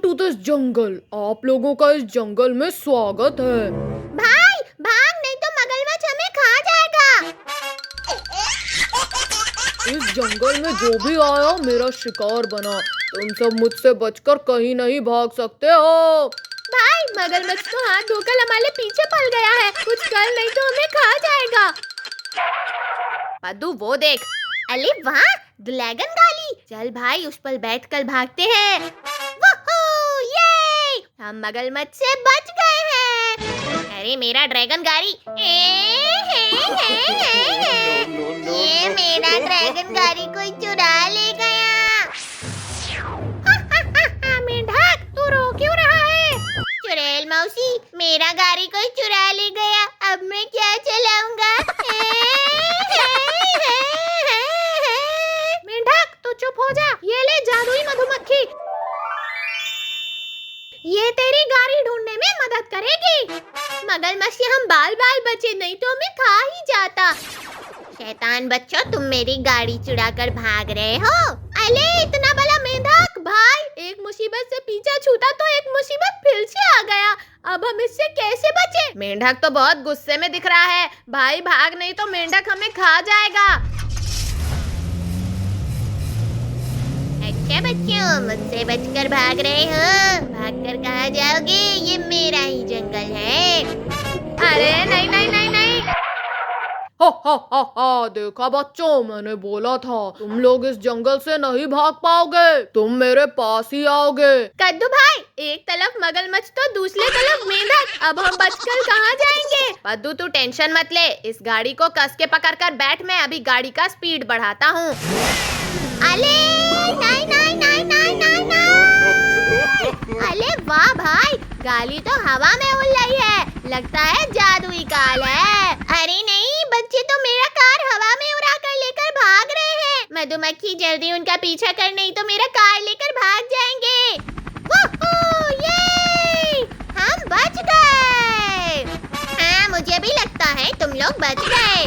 To this जंगल। आप लोगों का इस जंगल में स्वागत है। भाई भाग, नहीं तो मगरमच्छ हमें खा जाएगा। इस जंगल में जो भी आया मेरा शिकार बना। तुम सब मुझसे बचकर कहीं नहीं भाग सकते हो। भाई मगरमच्छ तो हाथ धोकर हमारे पीछे पड़ गया है, कुछ कर नहीं तो हमें खा जाएगा। पद्दू वो देख। अरे वाह, ड्रैगन गाली। चल भाई उस पर बैठकर भागते हैं। वूहू, ये हम मगरमच्छ से बच गए हैं। अरे मेरा ड्रैगन गाड़ी। ये मेरा ड्रैगन गाड़ी कोई चुरा ले गया। मेंढक, तू रो क्यों रहा है? चुड़ैल मौसी, मेरा गाड़ी कोई चुरा ले गया, अब मैं क्या चलाऊंगा? मेंढक तू चुप हो जा। ये ले जादुई मधुमक्खी, ये तेरी गाड़ी ढूंढने में मदद करेगी। मगरमच्छ से हम बाल बाल बचे, नहीं तो हमें खा ही जाता। शैतान बच्चों, तुम मेरी गाड़ी चुरा कर भाग रहे हो। अरे इतना बड़ा मेंढक, भाई एक मुसीबत से पीछा छूटा तो एक मुसीबत फिर से आ गया। अब हम इससे कैसे बचे? मेंढक तो बहुत गुस्से में दिख रहा है। भाई भाग, नहीं तो मेंढक हमें खा जाएगा। अच्छा बच्चों, मुझसे बचकर भाग रहे हो। भागकर कहाँ जाओगे? ये मेरा ही जंगल है। अरे नहीं नहीं नहीं नहीं। हा, देखा बच्चों, मैंने बोला था तुम लोग इस जंगल से नहीं भाग पाओगे, तुम मेरे पास ही आओगे। कद्दू भाई, एक तरफ मगरमच्छ तो दूसरे तरफ मेंढक, अब हम बचकर कहाँ जाएंगे? पद्दू तू टेंशन मत ले, इस गाड़ी को कस के पकड़ कर बैठ, मैं अभी गाड़ी का स्पीड बढ़ाता हूँ। अले नहीं नहीं नहीं नहीं नहीं नहीं। अले वाह भाई, गाड़ी तो हवा में उड़ रही है, लगता है जादुई कार है। अरे नहीं बच्चे, तो मेरा कार हवा में उड़ा कर लेकर भाग रहे हैं। मधुमक्खी जल्दी उनका पीछा कर, नहीं तो मेरा कार लेकर भाग जाएंगे। वूहू, ये हम बच गए। हाँ मुझे भी लगता है तुम लोग बच गए।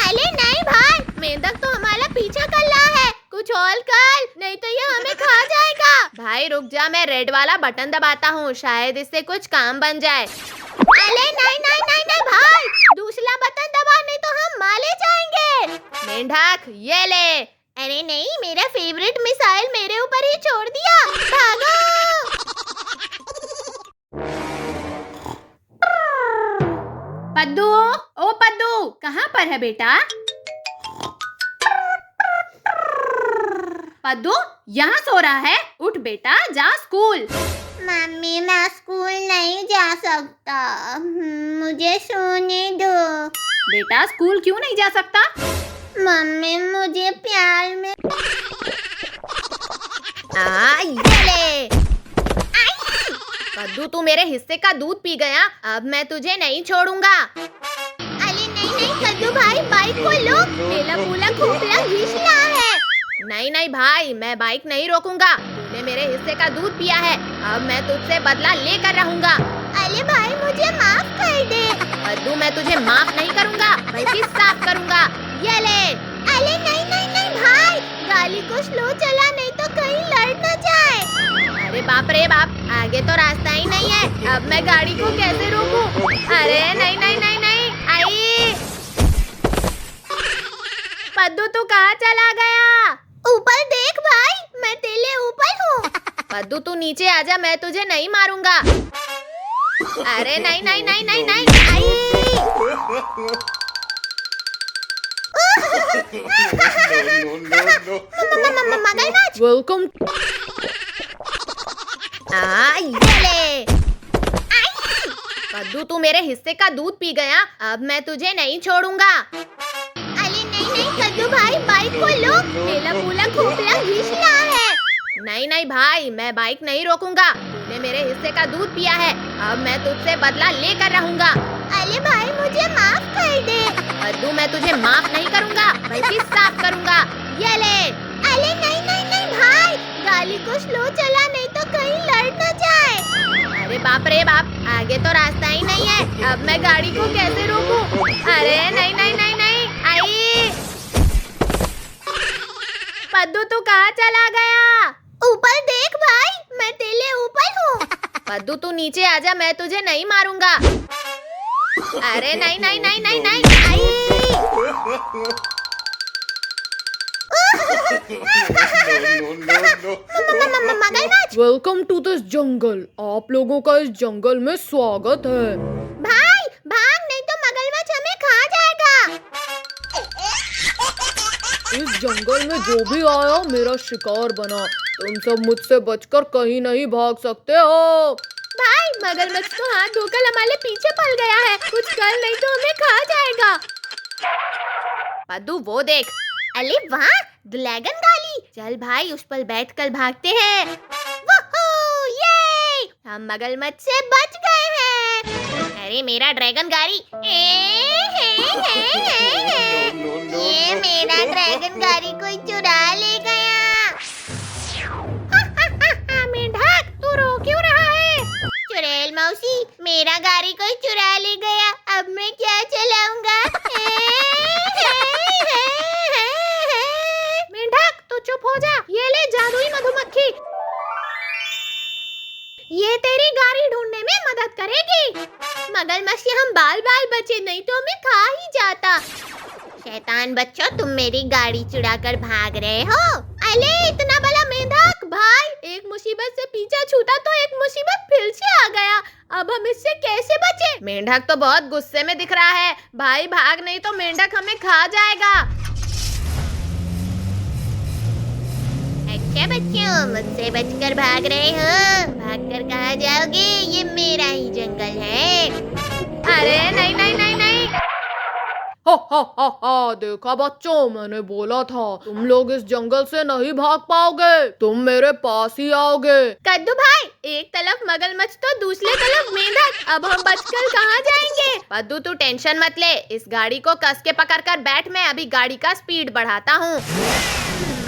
अरे नहीं भाई, मेंढक तो हमारा पीछा कर रहा है, कुछ और कर, नहीं तो ये हमें खा जाएगा। भाई रुक जा, मैं रेड वाला बटन दबाता हूँ, शायद इससे कुछ काम बन जाए। अरे नहीं नहीं नहीं नहीं भाई, दूसरा बटन दबा, नहीं तो हम मारे जाएंगे। मेंढक ये ले। अरे नहीं, मेरा फेवरेट मिसाइल मेरे ऊपर ही छोड़ दिया, भागो। पद्दू, ओ पद्दू, कहाँ पर है बेटा? पद्दू यहाँ सो रहा है, उठ बेटा, जा स्कूल। मम्मी मैं स्कूल नहीं जा सकता, मुझे सोने दो। बेटा स्कूल क्यों नहीं जा सकता? मम्मी मुझे प्यार में ये ले। पद्दू तू मेरे हिस्से का दूध पी गया, अब मैं तुझे नहीं छोड़ूंगा। अरे नहीं नहीं कद्दू भाई, बाइक को लो, मेरा पूरा खोपड़ा घिस रहा है। नहीं नहीं भाई, मैं बाइक नहीं रोकूंगा, तूने मेरे हिस्से का दूध पिया है, अब मैं तुझसे बदला लेकर रहूंगा। अरे भाई मुझे माफ कर दे। पद्दू मैं तुझे माफ नहीं करूंगा, बल्कि साफ करूंगा। ये ले। अरे नहीं नहीं नहीं भाई, गाड़ी को स्लो चला, नहीं तो कहीं लड़ न जाए। अरे बाप रे बाप, आगे तो रास्ता ही नहीं है, अब मैं गाड़ी को कैसे रोकूं? अरे नहीं नहीं नहीं नहीं, आई। पद्दू तू कहाँ चला गया? ऊपर देख भाई, मैं तेरे ऊपर हूँ। पद्दू तू नीचे आजा, मैं तुझे नहीं मारूंगा। अरे नहीं नहीं नहीं नहीं नहीं, आई। मगरमच्छ, वेलकम। ये ले। पद्दू तू मेरे हिस्से का दूध पी गया, अब मैं तुझे नहीं छोड़ूंगा। अरे नहीं नहीं कद्दू भाई, बाइक को लो, मेरा पूरा खोपड़ा घिस रहा है। नहीं नहीं भाई, मैं बाइक नहीं रोकूंगा, तूने मेरे हिस्से का दूध पिया है, अब मैं तुझसे बदला लेकर रहूंगा। अरे भाई मुझे माफ कर दे। पद्दू मैं तुझे माफ नहीं करूंगा, बल्कि साफ करूंगा। ये ले। अरे नहीं नहीं नहीं भाई, गाड़ी को स्लो चला, नहीं तो कहीं लड़ न जाए। अरे बाप रे बाप, आगे तो रास्ता ही नहीं है, अब मैं गाड़ी को कैसे रोकूं? अरे नहीं नहीं नहीं नहीं, आई। पद्दू तू कहाँ चला गया? ऊपर देख भाई, मैं तेरे ऊपर हूँ। पद्दू तू नीचे आजा, मैं तुझे नहीं मारूंगा। अरे नहीं नहीं नहीं नहीं नहीं, आई। मगरमच्छ। वेलकम टू दिस जंगल। आप लोगों का इस जंगल में स्वागत है। भाई भाग, नहीं तो मगरमच्छ हमें खा जाएगा। इस जंगल में जो भी आया मेरा शिकार बना। तुम सब मुझसे बचकर कहीं नहीं भाग सकते हो। भाई मगरमच्छ तो हाथ धोकर हमारे पीछे पल गया है, कुछ कर नहीं तो हमें खा जाएगा। पद्दू वो देख। अरे वाह, ड्रैगन गाली। चल भाई उस पर बैठकर भागते हैं। वूहू, ये हम मगरमच्छ से बच गए हैं। अरे मेरा ड्रैगन गाड़ी। ये मेरा ड्रैगन गाड़ी कोई चुरा ले गया। मेंढक तू रो क्यों रहा है? चुड़ैल मौसी, मेरा गाड़ी कोई चुरा ले गया, अब मैं क्या चलाऊंगा? मेंढक तू चुप हो जा। ये ले जादुई मधुमक्खी, ये तेरी गाड़ी ढूंढने में मदद करेगी। मगरमच्छ से हम बाल बाल बचे, नहीं तो हमें खा ही जाता। शैतान बच्चों, तुम मेरी गाड़ी चुरा कर भाग रहे हो। अरे इतना बड़ा मेंढक। भाई एक मुसीबत से पीछा छूटा तो एक मुसीबत फिर से आ गया, अब हम इससे कैसे बचे? मेंढक तो बहुत गुस्से में दिख रहा है। भाई भाग, नहीं तो मेंढक हमें खा जाएगा। अच्छा बच्चों, मुझसे बचकर भाग रहे हो? भागकर कहाँ जाओगे? ये मेरा ही जंगल है। अरे नहीं नहीं नहीं नहीं। हा, देखा बच्चों, मैंने बोला था तुम लोग इस जंगल से नहीं भाग पाओगे, तुम मेरे पास ही आओगे। कद्दू भाई, एक तरफ मगरमच्छ तो दूसरे तरफ मेंढक, अब हम बचकर कहाँ जाएंगे? पद्दू तू टेंशन मत ले, इस गाड़ी को कस के पकड़ कर बैठ, मैं अभी गाड़ी का स्पीड बढ़ाता हूँ।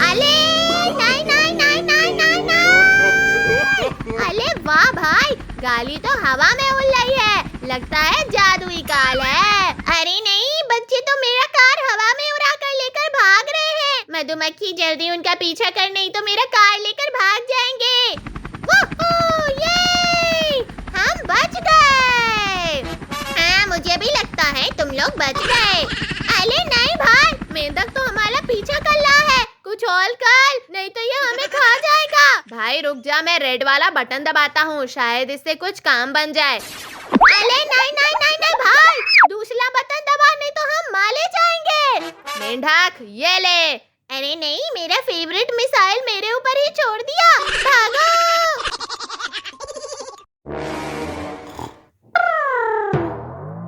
अले नहीं नहीं नहीं नहीं नहीं नहीं। अले वाह भाई, गाड़ी तो हवा में उड़ रही है, लगता है जादुई कार है। अरे नहीं बच्चे, तो मेरा कार हवा में उड़ा कर लेकर भाग रहे हैं। मधुमक्खी जल्दी उनका पीछा कर, नहीं तो मेरा कार लेकर भाग जाएंगे। वूहू, ये हम बच गए। हाँ मुझे भी लगता है तुम लोग बच गए। अरे नहीं भाई, मेंढक तो हमारा पीछा कर रहा है, कुछ और कर, नहीं तो ये हमें खा जाएगा। भाई रुक जा, मैं रेड वाला बटन दबाता हूँ, शायद इससे कुछ काम बन जाए। अरे नहीं नहीं नहीं नहीं भाई, दूसरा बटन दबा, नहीं तो हम मारे जाएंगे। मेंढक ये ले। अरे नहीं, मेरा फेवरेट मिसाइल मेरे ऊपर ही छोड़ दिया, भागो।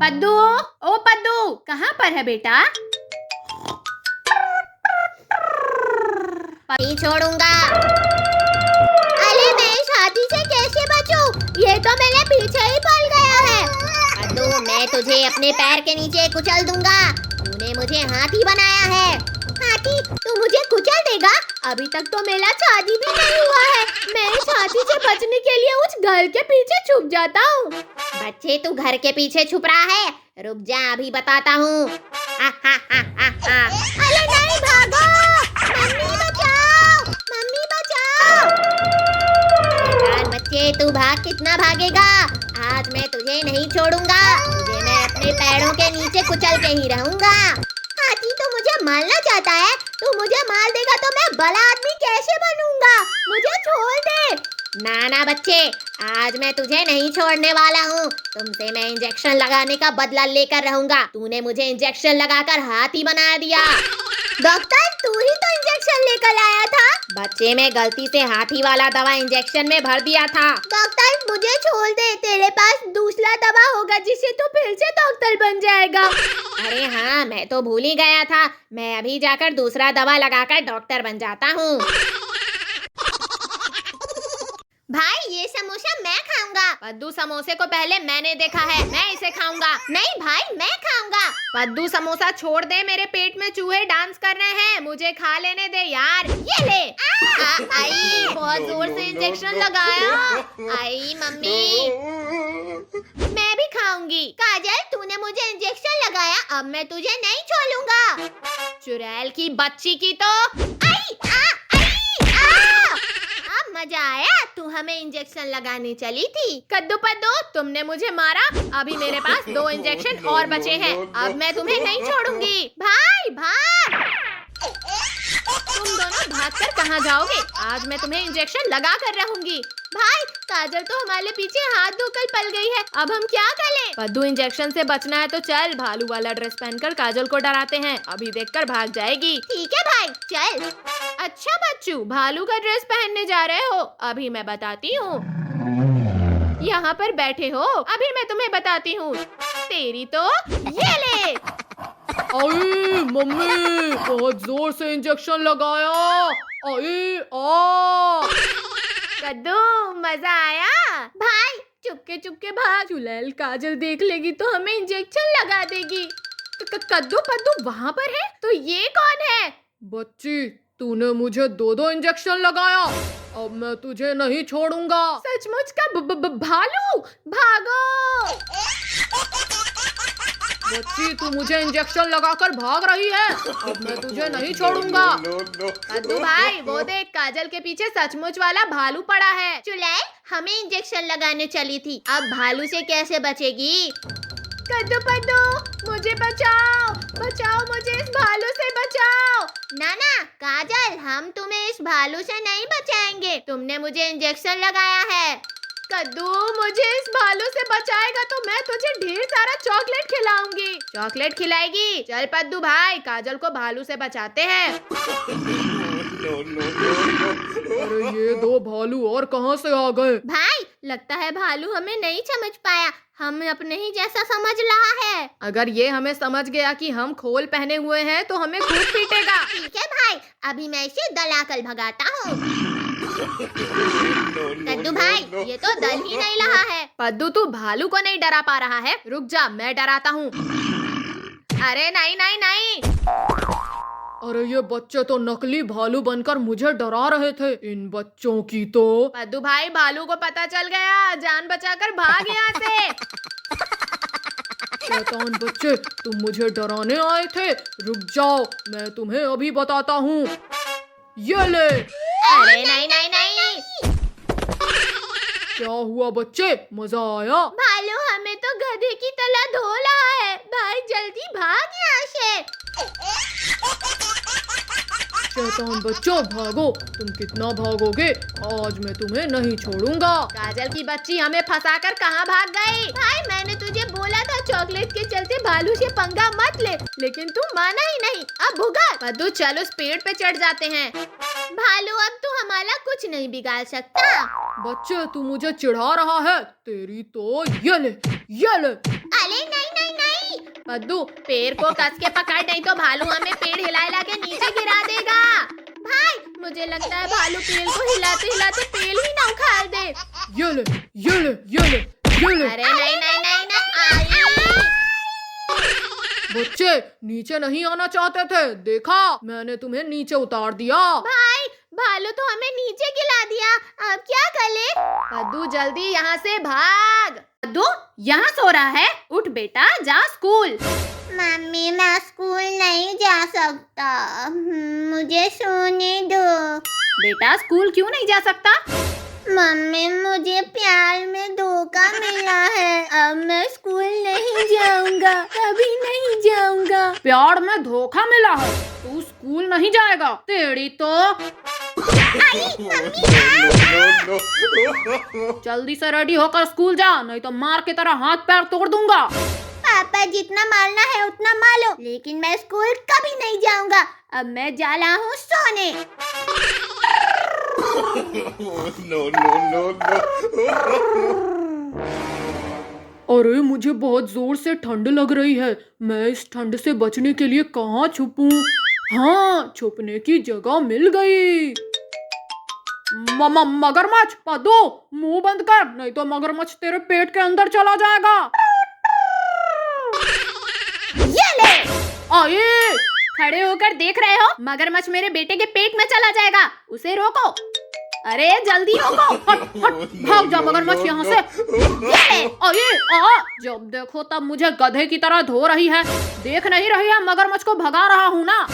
पद्दू, ओ पद्दू, कहाँ पर है बेटा? नहीं छोड़ूंगा। अरे मैं इस हाथी से कैसे बचूं? ये तो मेरे पीछे ही पड़ गया है। पद्दू, मैं तुझे अपने पैर के नीचे कुचल दूंगा, तूने मुझे हाथी बनाया है। हाथी, तू मुझे कुचल देगा? अभी तक तो मेरा शादी भी नहीं हुआ है, मैं इस हाथी से बचने के लिए उस घर के पीछे छुप जाता हूँ। बच्चे तू घर के पीछे छुप रहा है, रुक जा अभी बताता हूँ। अरे नहीं भागो, मम्मी बचाओ, मम्मी बचाओ। शैतान बच्चे, तू भाग, कितना भागेगा? आज मैं तुझे नहीं छोड़ूंगा, तुझे मैं अपने पैरों के नीचे कुचल के ही रहूंगा। हाथी तो मुझे मारना चाहता है, तू मुझे मार देगा तो मैं बड़ा आदमी कैसे बनूंगा? मुझे छोड़ दे। ना ना बच्चे, आज मैं तुझे नहीं छोड़ने वाला हूँ, तुमसे मैं इंजेक्शन लगाने का बदला लेकर रहूंगा। तूने मुझे इंजेक्शन लगाकर हाथी बना दिया। डॉक्टर, तू ही तो इंजेक्शन लेकर आया था। बच्चे, मैं गलती से हाथी वाला दवा इंजेक्शन में भर दिया था। डॉक्टर मुझे छोड़ दे, तेरे पास दूसरा दवा होगा जिससे तू फिर से डॉक्टर बन जाएगा। अरे हाँ, मैं तो भूल ही गया था, मैं अभी जाकर दूसरा दवा लगाकर डॉक्टर बन जाता हूँ। भाई ये समोसा मैं खाऊंगा। पद्दू, समोसे को पहले मैंने देखा है, मैं इसे खाऊंगा। नहीं भाई, मैं खाऊंगा। पद्दू समोसा छोड़ दे, मेरे पेट में चूहे डांस कर रहे हैं, मुझे खा लेने दे यार। ये ले। आई, बहुत जोर से इंजेक्शन लगाया। आई मम्मी, मैं भी खाऊंगी। काजल, तूने मुझे इंजेक्शन लगाया, अब मैं तुझे नहीं छोड़ूंगा। चुड़ैल की बच्ची की तो। आई, आ, आई, आ। अब मजा आया? तू हमें इंजेक्शन लगाने चली थी। कद्दू पद्दू, तुमने मुझे मारा, अभी मेरे पास 2 इंजेक्शन और बचे हैं। अब मैं तुम्हें नहीं छोड़ूंगी। भाई भाग! तुम दोनों भागकर कहाँ जाओगे? आज मैं तुम्हें इंजेक्शन लगा कर रहूंगी। भाई, काजल तो हमारे पीछे हाथ धोकर पल गई है, अब हम क्या करें? पद्दू, इंजेक्शन से बचना है तो चल, भालू वाला ड्रेस पहनकर काजल को डराते हैं, अभी देखकर भाग जाएगी। ठीक है भाई, चल। अच्छा बच्चू, भालू का ड्रेस पहनने जा रहे हो? अभी मैं बताती हूँ। यहाँ पर बैठे हो, अभी मैं तुम्हें बताती हूँ। तेरी तो ये ले। आई मम्मी, बहुत जोर से इंजेक्शन लगाया। आई आ कद्दू, मजा आया? भाई, चुपके चुपके भाग, चुड़ैल काजल देख लेगी तो हमें इंजेक्शन लगा देगी। कद्दू पद्दू वहाँ पर है, तो ये कौन है? बच्ची, तूने मुझे 2 इंजेक्शन लगाया, अब मैं तुझे नहीं छोड़ूंगा। सचमुच का भालू, भागो! बच्ची, तू मुझे इंजेक्शन लगाकर भाग रही है, अब मैं तुझे नहीं छोड़ूंगा। कद्दू भाई, वो देख, काजल के पीछे सचमुच वाला भालू पड़ा है। चुड़ैल हमें इंजेक्शन लगाने चली थी, अब भालू से कैसे बचेगी? कद्दू पद्दू, मुझे बचाओ, बचाओ, मुझे इस भालू से बचाओ। ना काजल, हम तुम्हें इस भालू से नहीं बचाएंगे, तुमने मुझे इंजेक्शन लगाया है। कद्दू, मुझे इस भालू से बचाएगा तो मैं तुझे ढेर सारा चॉकलेट खिलाऊंगी। चॉकलेट खिलाएगी? चल पद्दू भाई, काजल को भालू से बचाते हैं। अरे ये 2 भालू और कहाँ से आ गए? भाई, लगता है भालू हमें नहीं समझ पाया, हमें अपने ही जैसा समझ रहा है। अगर ये हमें समझ गया कि हम खोल पहने हुए हैं तो हमें खूब पीटेगा। ठीक है भाई, अभी मैं इसे दलाकर भगाता हूँ। कद्दू भाई, ये तो डर ही नहीं रहा है। पद्दू, तू भालू को नहीं डरा पा रहा है, रुक जा, मैं डराता हूँ। अरे नहीं नहीं नहीं। अरे ये बच्चे तो नकली भालू बनकर मुझे डरा रहे थे, इन बच्चों की तो। पद्दू भाई, भालू को पता चल गया, जान बचाकर भाग यहाँ से। शैतान बच्चे, तुम मुझे डराने आए थे, रुक जाओ, मैं तुम्हें अभी बताता हूँ। ये ले। अरे नहीं नहीं नहीं। क्या हुआ बच्चे, मजा आया? भालू हमें तो गधे की तरह धो रहा है, भाई जल्दी भाग यहाँ से। शैतान बच्चों, भागो, तुम कितना भागोगे, आज मैं तुम्हें नहीं छोड़ूंगा। काजल की बच्ची, हमें फंसाकर कहाँ भाग गई? भाई, मैंने तुझे बोला था चॉकलेट के चलते भालू से पंगा मत ले, लेकिन तू माना ही नहीं। अब भुगा। पद्दू, चल उस पेड़ पे चढ़ जाते हैं। भालू, अब तू हमारा कुछ नहीं बिगाड़ सकता। बच्चे, तू मुझे चिढ़ा रहा है, तेरी तो ये ले, ये ले। अरे नहीं नहीं नहीं। पद्दू, पेड़ को कस के पकड़, नहीं तो भालू हमें पेड़ हिला के नीचे गिरा देगा। भाई, मुझे लगता है भालू पेड़ को हिलाते हिलाते पेड़ ही ना उखाड़ दे। ये ले, ये ले, ये ले, ये ले। अरे नहीं नहीं नहीं नहीं। बच्चे, नीचे नहीं आना चाहते थे, देखा, मैंने तुम्हें नीचे उतार दिया। भाई, भालू तो हमें नीचे गिरा दिया, अब क्या करें? पद्दू, जल्दी यहाँ से भाग। पद्दू, यहाँ सो रहा है, उठ बेटा, जा स्कूल। मम्मी, मैं स्कूल नहीं जा सकता, मुझे सोने दो। बेटा, स्कूल क्यों नहीं जा सकता? मम्मी, मुझे प्यार में धोखा मिला है, अब मैं स्कूल नहीं जाऊंगा, कभी नहीं जाऊंगा। प्यार में धोखा मिला है, तू स्कूल नहीं जाएगा, तेरी तो। आई, मम्मी, जल्दी से रेडी होकर स्कूल जा, नहीं तो मार की तरह हाथ पैर तोड़ दूंगा। पापा, जितना मारना है उतना मारो, लेकिन मैं स्कूल कभी नहीं जाऊंगा, अब मैं जा रहा हूँ सोने। अरे मुझे बहुत जोर से ठंड लग रही है, मैं इस ठंड से बचने के लिए कहाँ छुपूं? हाँ, छुपने की जगह मिल गई। मगरमच्छ, पद्दू, मुंह बंद कर, नहीं तो मगरमच्छ तेरे पेट के अंदर चला जाएगा। ये ले। आए, खड़े होकर देख रहे हो, मगरमच्छ मेरे बेटे के पेट में चला जाएगा, उसे रोको। अरे जल्दी रोको। हट हट, भाग जा मगरमच्छ यहाँ से। जब देखो तब मुझे गधे की तरह धो रही है, देख नहीं रही है मगरमच्छ को भगा रहा हूँ ना।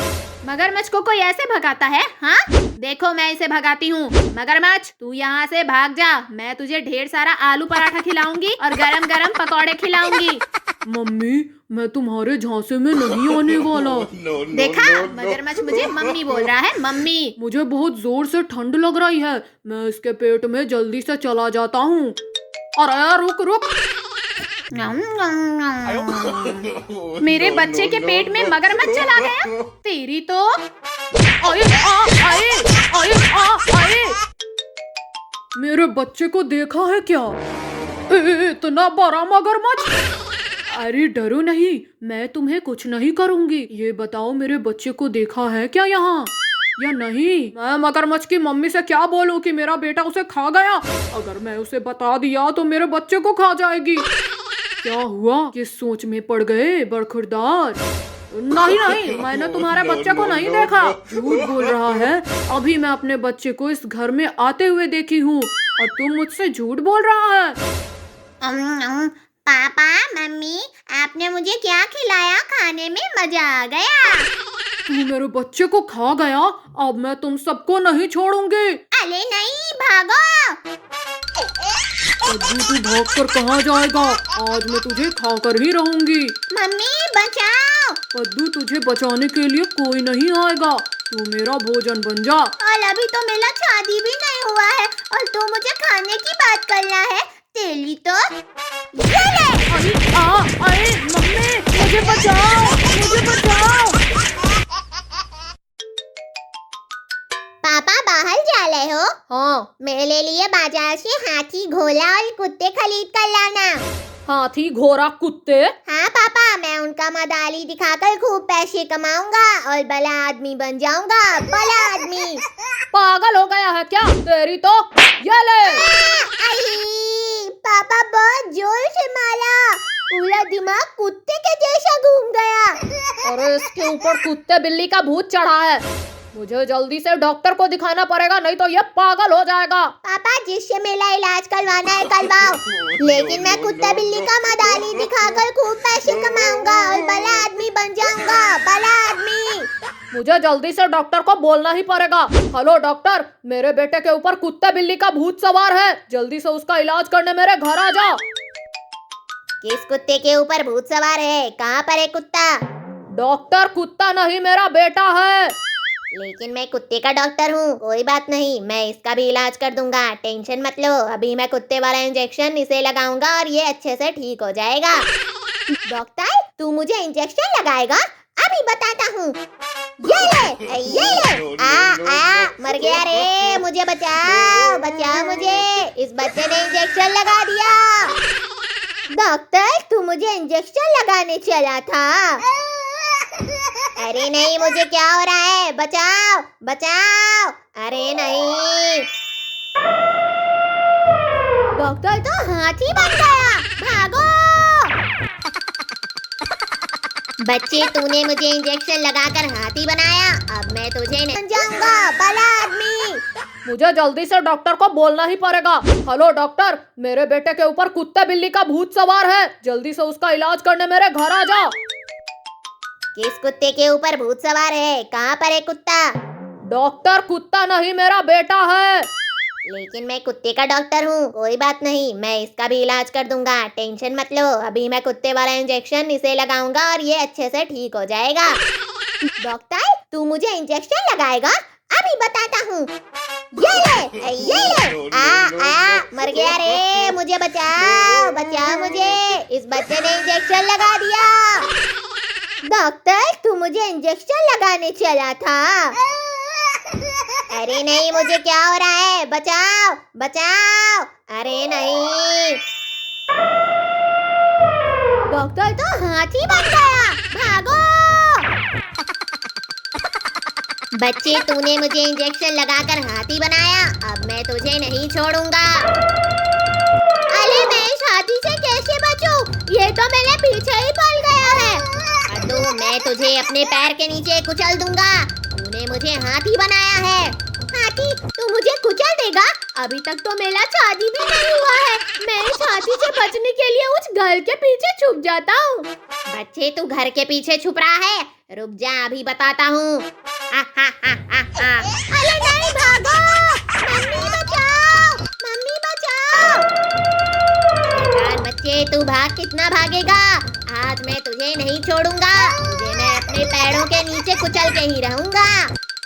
मगरमच्छ को कोई ऐसे भगाता है? हाँ, देखो मैं इसे भगाती हूँ। मगरमच्छ तू यहाँ से भाग जा, मैं तुझे ढेर सारा आलू पराठा खिलाऊंगी और गरम गरम पकौड़े खिलाऊंगी। मम्मी मैं तुम्हारे झांसे में नहीं आने वाला। देखा, मगरमच्छ मुझे मम्मी बोल रहा है, मम्मी। मुझे बहुत जोर से ठंड लग रही है, मैं इसके पेट में जल्दी से चला जाता हूँ। अरे रुक रुक। मेरे बच्चे के पेट में मगरमच्छ चला गया। तेरी तो आए। मेरे बच्चे को देखा है क्या? इतना बड़ा मगरमच्छ। अरे डरो नहीं, मैं तुम्हें कुछ नहीं करूंगी। ये बताओ मेरे बच्चे को देखा है क्या यहाँ या नहीं? मैं मगरमच्छ की मम्मी से क्या बोलूं कि मेरा बेटा उसे खा गया? अगर मैं उसे बता दिया तो मेरे बच्चे को खा जाएगी। क्या हुआ, किस सोच में पड़ गए बड़खुरदार? नहीं, मैंने तुम्हारे बच्चे को नहीं देखा। झूठ बोल रहा है, अभी मैं अपने बच्चे को इस घर में आते हुए देखी हूँ और तुम मुझसे झूठ बोल रहा है। पापा मम्मी आपने मुझे क्या खिलाया? खाने में मजा आ गया। तू मेरे बच्चे को खा गया, अब मैं तुम सबको नहीं छोड़ूंगी। अरे नहीं, भागो। पद्दू तू भागकर कहाँ जाएगा? आज मैं तुझे खाकर ही रहूंगी। मम्मी बचाओ। पद्दू तुझे बचाने के लिए कोई नहीं आएगा, तू मेरा भोजन बन जा। और अभी तो मेरा शादी भी नहीं हुआ है और तू मुझे खाने की बात कर रहा है। तेरी तो ये ले। अरे मम्मी मुझे बचाओ। पापा बाहर जा रहे हो? हाँ। मेरे लिए बाजार से हाथी, घोड़ा और कुत्ते खरीद कर लाना। हाथी, घोड़ा, कुत्ते? हाँ पापा, मैं उनका मदारी दिखाकर खूब पैसे कमाऊंगा और बड़ा आदमी बन जाऊंगा। बड़ा आदमी। पागल हो गया है क्या? तेरी तो ये ले। पापा बहुत जोर से मारा, पूरा दिमाग कुत्ते के जैसा घूम गया। अरे इसके ऊपर कुत्ते बिल्ली का भूत चढ़ा है, मुझे जल्दी से डॉक्टर को दिखाना पड़ेगा, नहीं तो ये पागल हो जाएगा। पापा जिससे मेरा इलाज करवाना है करवाओ, लेकिन मैं कुत्ता बिल्ली का मदारी दिखाकर खूब पैसे कमाऊंगा और बड़ा आदमी बन जाऊंगा। बड़ा आदमी। मुझे जल्दी से डॉक्टर को बोलना ही पड़ेगा। हेलो डॉक्टर, मेरे बेटे के ऊपर कुत्ता बिल्ली का भूत सवार है, जल्दी से उसका इलाज करने मेरे घर आ जाओ। किस कुत्ते के ऊपर भूत सवार है? कहाँ पर है कुत्ता? डॉक्टर, कुत्ता नहीं मेरा बेटा है। लेकिन मैं कुत्ते का डॉक्टर हूँ। कोई बात नहीं, मैं इसका भी इलाज कर दूंगा, टेंशन मत लो। अभी मैं कुत्ते वाला इंजेक्शन इसे लगाऊंगा और ये अच्छे से ठीक हो जाएगा। डॉक्टर तू मुझे इंजेक्शन लगाएगा? अभी बताता हूँ। ये ले। मर गया रे, मुझे बचाओ मुझे, इस बच्चे ने इंजेक्शन लगा दिया। डॉक्टर तू मुझे इंजेक्शन लगाने चला था? अरे नहीं, मुझे क्या हो रहा है? बचाओ। अरे नहीं, डॉक्टर तो हाथी बन गया। भागो। बच्चे तूने मुझे इंजेक्शन लगाकर हाथी बनाया, अब मैं तुझे नहीं जाऊंगा। बड़ा आदमी। मुझे जल्दी से डॉक्टर को बोलना ही पड़ेगा। हेलो डॉक्टर, मेरे बेटे के ऊपर कुत्ते बिल्ली का भूत सवार है, जल्दी से उसका इलाज करने मेरे घर आ जाओ। किस कुत्ते के ऊपर भूत सवार है? कहाँ पर है कुत्ता? डॉक्टर, कुत्ता नहीं मेरा बेटा है। लेकिन मैं कुत्ते का डॉक्टर हूँ। कोई बात नहीं, मैं इसका भी इलाज कर दूंगा, टेंशन मत लो। अभी मैं कुत्ते वाला इंजेक्शन इसे लगाऊंगा और ये अच्छे से ठीक हो जाएगा। डॉक्टर तू मुझे इंजेक्शन लगाएगा? अभी बताता हूँ। ये ले। मर गया रे, मुझे बचाओ मुझे, इस बच्चे ने इंजेक्शन लगा दिया। डॉक्टर तू मुझे इंजेक्शन लगाने चला था? अरे नहीं, मुझे क्या हो रहा है? बचाओ। अरे नहीं, डॉक्टर तो हाथी बन गया। भागो। बच्चे तूने मुझे इंजेक्शन लगाकर हाथी बनाया, अब मैं तुझे नहीं छोड़ूंगा। अरे मैं इस हाथी से कैसे बचूं? ये तो मेरे पीछे ही पड़ गया है। अद्दू मैं तुझे अपने पैर के नीचे कुचल दूंगा, तूने मुझे हाथी बनाया है। हाथी तू मुझे कुचल देगा? अभी तक तो मेरा शादी भी नहीं हुआ है। मैं इस हाथी से बचने के लिए उस घर के पीछे छुप जाता हूँ। बच्चे तू घर के पीछे छुप रहा है? रुक जा, अभी बताता हूँ। अरे नहीं, भागो! मम्मी बचाओ! मम्मी बचाओ! शैतान बच्चे, तू भाग, कितना भागेगा? आज मैं तुझे नहीं छोड़ूंगा। तुझे मैं अपने पैरों के नीचे कुचल के ही रहूंगा।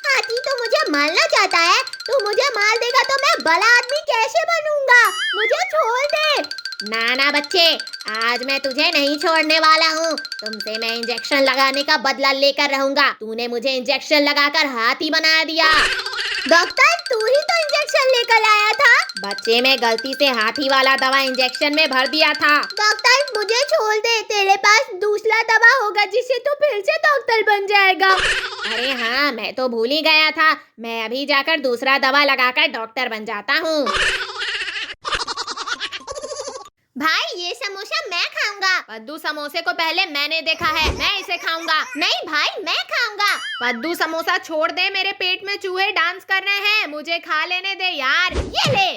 हाथी तो मुझे मारना चाहता है। तू मुझे मार देगा तो मैं बड़ा आदमी कैसे बनूंगा? मुझे छोड़ दे। ना बच्चे, आज मैं तुझे नहीं छोड़ने वाला हूँ। तुमसे मैं इंजेक्शन लगाने का बदला लेकर रहूंगा। तूने मुझे इंजेक्शन लगाकर हाथी बना दिया। डॉक्टर, तू ही तो इंजेक्शन लेकर आया था। बच्चे, मैं गलती से हाथी वाला दवा इंजेक्शन में भर दिया था। डॉक्टर, मुझे छोड़ दे। तेरे पास दूसरा दवा होगा जिससे तू फिर से डॉक्टर बन जाएगा। अरे हाँ, मैं तो भूल ही गया था। मैं अभी जाकर दूसरा दवा लगाकर डॉक्टर बन जाता हूँ। भाई, ये समोसा मैं खाऊंगा। पद्दू, समोसे को पहले मैंने देखा है, मैं इसे खाऊंगा। नहीं भाई, मैं खाऊंगा। पद्दू, समोसा छोड़ दे, मेरे पेट में चूहे डांस कर रहे हैं, मुझे खा लेने दे यार। ये ले।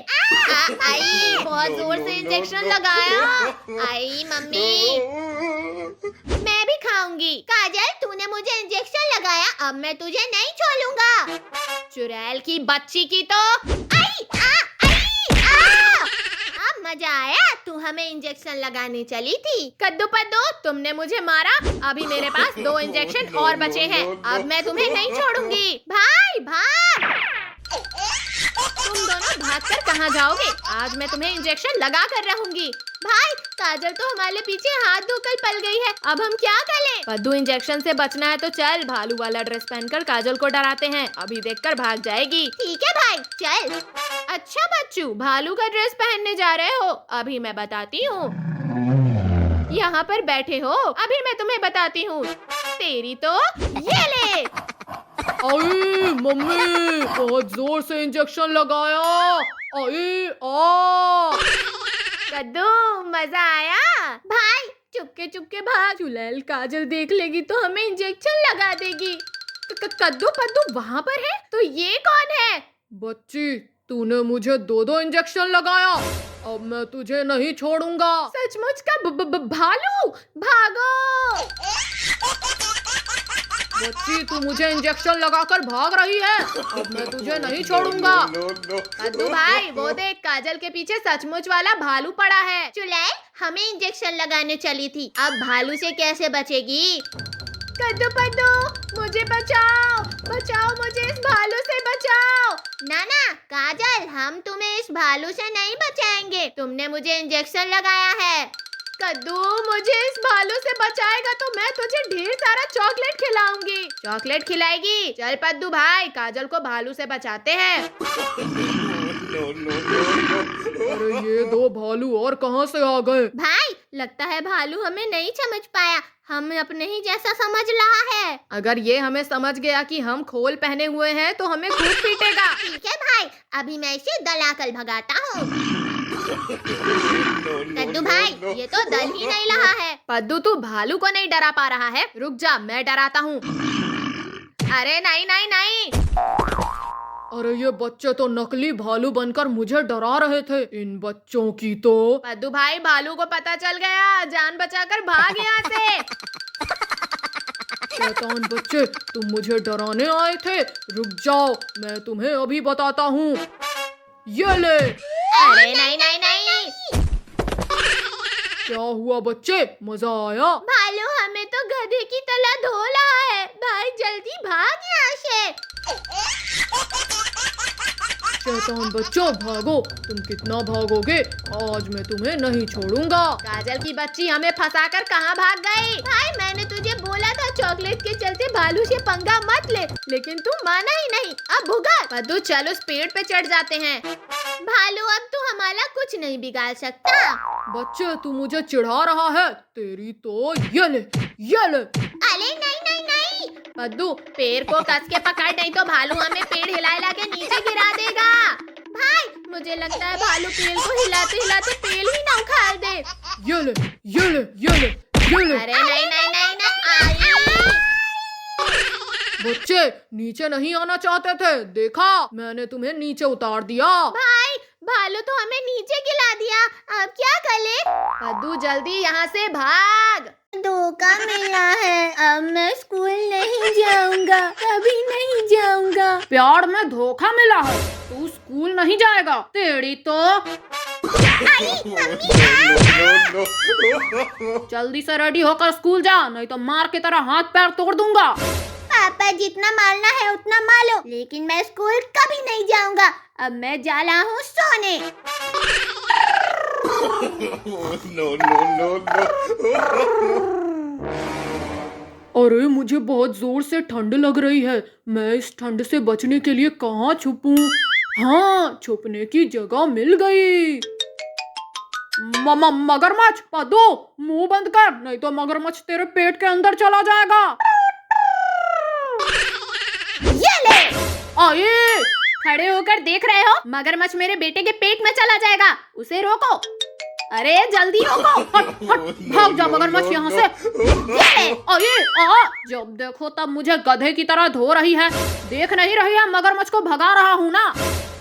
आई, बहुत जोर से इंजेक्शन लगाया। आई मम्मी, मैं भी खाऊंगी। काजल, तूने मुझे इंजेक्शन लगाया, अब मैं तुझे नहीं छोड़ूंगा। चुड़ैल की बच्ची की तो। आई, अब मजा आया। तू हमें इंजेक्शन लगाने चली थी। कद्दू पद्दू, तुमने मुझे मारा, अभी मेरे पास 2 इंजेक्शन और बचे हैं। अब मैं तुम्हें नहीं छोड़ूंगी। भाई भाग! तुम दोनों भागकर कहाँ जाओगे? आज मैं तुम्हें इंजेक्शन लगा कर रहूंगी। भाई, काजल तो हमारे पीछे हाथ धोकर पल गई है, अब हम क्या करें? पद्दू, इंजेक्शन से बचना है तो चल, भालू वाला ड्रेस पहनकर काजल को डराते हैं, अभी देखकर भाग जाएगी। ठीक है भाई, चल। अच्छा बच्चू, भालू का ड्रेस पहनने जा रहे हो? अभी मैं बताती हूँ। यहाँ पर बैठे हो, अभी मैं तुम्हें बताती हूँ। तेरी तो ये ले। आई मम्मी, बहुत जोर से इंजेक्शन लगाया। आई आ। कद्दू, मजा आया? भाई, चुपके चुपके भाग, चुड़ैल काजल देख लेगी तो हमें इंजेक्शन लगा देगी। कद्दू पद्दू वहाँ पर है, तो ये कौन है? बच्ची, तूने मुझे 2 इंजेक्शन लगाया, अब मैं तुझे नहीं छोड़ूंगा। सचमुच का भालू, भागो। बच्ची, तू मुझे इंजेक्शन लगाकर भाग रही है, अब मैं तुझे नहीं छोड़ूंगा। कद्दू भाई, वो देख, काजल के पीछे सचमुच वाला भालू पड़ा है। चुड़ैल हमें इंजेक्शन लगाने चली थी, अब भालू से कैसे बचेगी? कद्दू पद्दू, मुझे बचाओ, बचाओ, मुझे इस भालू से बचाओ। ना काजल, हम तुम्हें इस भालू से नहीं बचाएंगे। तुमने मुझे इंजेक्शन लगाया है। कद्दू, मुझे इस भालू से बचाएगा तो मैं तुझे ढेर सारा चॉकलेट खिलाऊंगी। चॉकलेट खिलाएगी? चल पद्दू भाई, काजल को भालू से बचाते हैं। अरे ये 2 भालू और कहाँ से आ गए? भाई, लगता है भालू हमें नहीं समझ पाया, हम अपने ही जैसा समझ रहा है। अगर ये हमें समझ गया कि हम खोल पहने हुए हैं तो हमें खूब पीटेगा। ठीक है भाई, अभी मैं इसे दलाकर भगाता हूँ। कद्दू भाई, ये तो डर ही नहीं रहा है। पद्दू, तू भालू को नहीं डरा पा रहा है, रुक जा, मैं डराता हूँ। अरे नहीं नहीं नहीं। अरे ये बच्चे तो नकली भालू बनकर मुझे डरा रहे थे। इन बच्चों की तो। पद्दू भाई, भालू को पता चल गया, जान बचाकर भाग यहाँ से। शैतान बच्चे, तुम मुझे डराने आए थे, रुक जाओ, मैं तुम्हें अभी बताता हूँ। ये ले। अरे नहीं नहीं नहीं। क्या हुआ बच्चे, मजा आया? भालू हमें तो गधे की तरह धो रहा है। भाई जल्दी भाग यहाँ से। शैतान बच्चों, भागो, तुम कितना भागोगे, आज मैं तुम्हें नहीं छोड़ूंगा। काजल की बच्ची, हमें फंसाकर कहाँ भाग गई? भाई, मैंने तुझे बोला था चॉकलेट के चलते भालू से पंगा मत ले, लेकिन तू माना ही नहीं। अब भुगत। पद्दू, चलो उस पेड़ पे चढ़ जाते हैं। भालू, अब तू हमारा कुछ नहीं बिगाड़ सकता। बच्चे, तू मुझे चिढ़ा रहा है, तेरी तो ये ले, ये ले। अरे नहीं नहीं नहीं। पद्दू, पेड़ को कस के पकड़, नहीं तो भालू हमें पेड़ हिला के नीचे गिरा देगा। भाई, मुझे लगता है भालू पेड़ को हिलाते हिलाते पेड़ ही ना उखाड़ दे। ये ले, ये ले, ये ले, ये ले। अरे नहीं नहीं नहीं नहीं। बच्चे, नीचे नहीं आना चाहते थे, देखा, मैंने तुम्हें नीचे उतार दिया। भाई, भालू तो हमें नीचे गिरा दिया, अब क्या करें? पद्दू जल्दी यहाँ से भाग। धोखा मिला है, अब मैं स्कूल नहीं जाऊंगा, कभी नहीं जाऊंगा। प्यार में धोखा मिला है, तू स्कूल नहीं जाएगा। तेरी तो जल्दी से रेडी होकर स्कूल जा, नहीं तो मार की तरह हाथ पैर तोड़ दूंगा। पापा जितना मारना है उतना मारो, लेकिन मैं स्कूल कभी नहीं जाऊंगा। अब मैं जा रहा हूँ सोने। अरे मुझे बहुत जोर से ठंड लग रही है, मैं इस ठंड से बचने के लिए कहाँ छुपूं? हाँ, छुपने की जगह मिल गई। मगरमच्छ, पद्दू मुंह बंद कर, नहीं तो मगरमच्छ तेरे पेट के अंदर चला जाएगा। ये ले। आए, खड़े होकर देख रहे हो? मगरमच्छ मेरे बेटे के पेट में चला जाएगा, उसे रोको। अरे जल्दी रोको। हट हट, भाग जा मगरमच्छ यहाँ से। जब देखो तब मुझे गधे की तरह धो रही है। देख नहीं रही है मगरमच्छ को भगा रहा हूँ ना।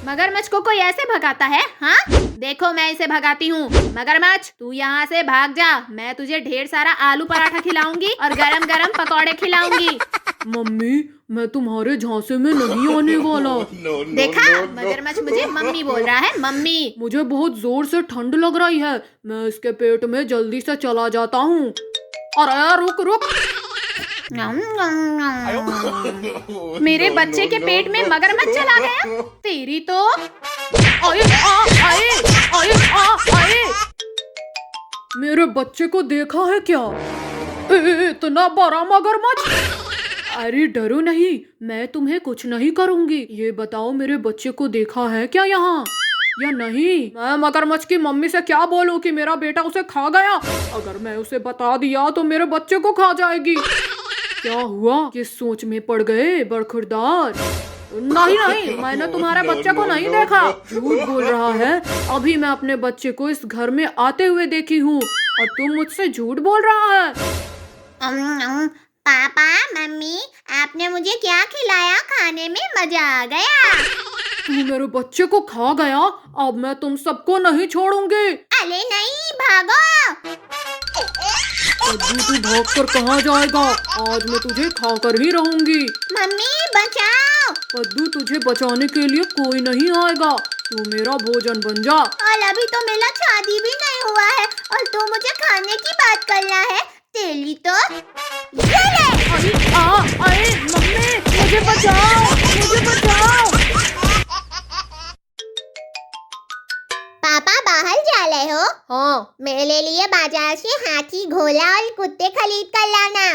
मगरमच्छ को कोई ऐसे भगाता है? हाँ, देखो मैं इसे भगाती हूँ। मगरमच्छ तू यहाँ से भाग जा, मैं तुझे ढेर सारा आलू पराठा खिलाऊंगी और गरम गरम पकौड़े खिलाऊंगी। मम्मी, मैं तुम्हारे झांसे में नहीं आने वाला। देखा, मगरमच्छ मुझे मम्मी बोल रहा है, मम्मी। मुझे बहुत जोर से ठंड लग रही है, मैं इसके पेट में जल्दी से चला जाता हूँ। अरे रुक रुक। मेरे बच्चे के पेट में मगरमच्छ चला गया। तेरी तो आए। मेरे बच्चे को देखा है क्या? इतना बड़ा मगरमच्छ। अरे डरो नहीं, मैं तुम्हें कुछ नहीं करूंगी। ये बताओ मेरे बच्चे को देखा है क्या यहाँ या नहीं? मैं मगरमच्छ की मम्मी से क्या बोलूं कि मेरा बेटा उसे खा गया? अगर मैं उसे बता दिया तो मेरे बच्चे को खा जाएगी। क्या हुआ, किस सोच में पड़ गए बरखुरदार? नहीं, मैंने तुम्हारे बच्चे को नहीं देखा। झूठ बोल रहा है। अभी मैं अपने बच्चे को इस घर में आते हुए देखी हूँ और तुम मुझसे झूठ बोल रहा है। पापा, मम्मी, आपने मुझे क्या खिलाया? खाने में मजा आ गया। तू मेरे बच्चे को खा गया, अब मैं तुम सबको नहीं छोड़ूंगी। अरे नहीं, भागो। पद्दू तू भागकर कहाँ जाएगा? आज मैं तुझे खाकर ही रहूंगी। मम्मी बचाओ। पद्दू तुझे बचाने के लिए कोई नहीं आएगा, तू मेरा भोजन बन जा। और अभी तो मेरा शादी भी नहीं हुआ है और तू मुझे खाने की बात कर रहा है। तेरी तो ये ले। अरे मम्मी, मुझे बचाओ, मुझे बचाओ। पापा बाहर जा रहे हो? हाँ। मेरे लिए बाजार से हाथी, घोड़ा और कुत्ते खरीद कर लाना।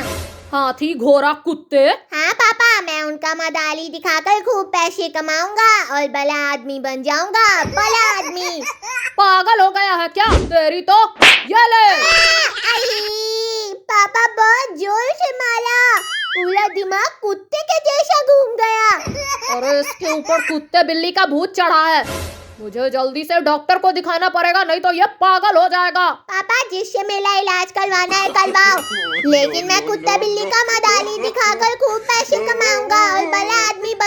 हाथी, घोड़ा, कुत्ते? हाँ पापा, मैं उनका मदारी दिखाकर खूब पैसे कमाऊंगा और बड़ा आदमी बन जाऊंगा। बड़ा आदमी। पागल हो गया है क्या? तेरी तो ये ले। पापा बहुत जोर से मारा, पूरा दिमाग कुत्ते के जैसा घूम गया। अरे इसके ऊपर कुत्ते बिल्ली का भूत चढ़ा है। मुझे जल्दी से डॉक्टर को दिखाना पड़ेगा, नहीं तो ये पागल हो जाएगा। पापा जिससे मेरा इलाज करवाना है करवाओ, लेकिन मैं कुत्ता बिल्ली का मदारी दिखाकर खूब पैसे कमाऊंगा और बड़ा आदमी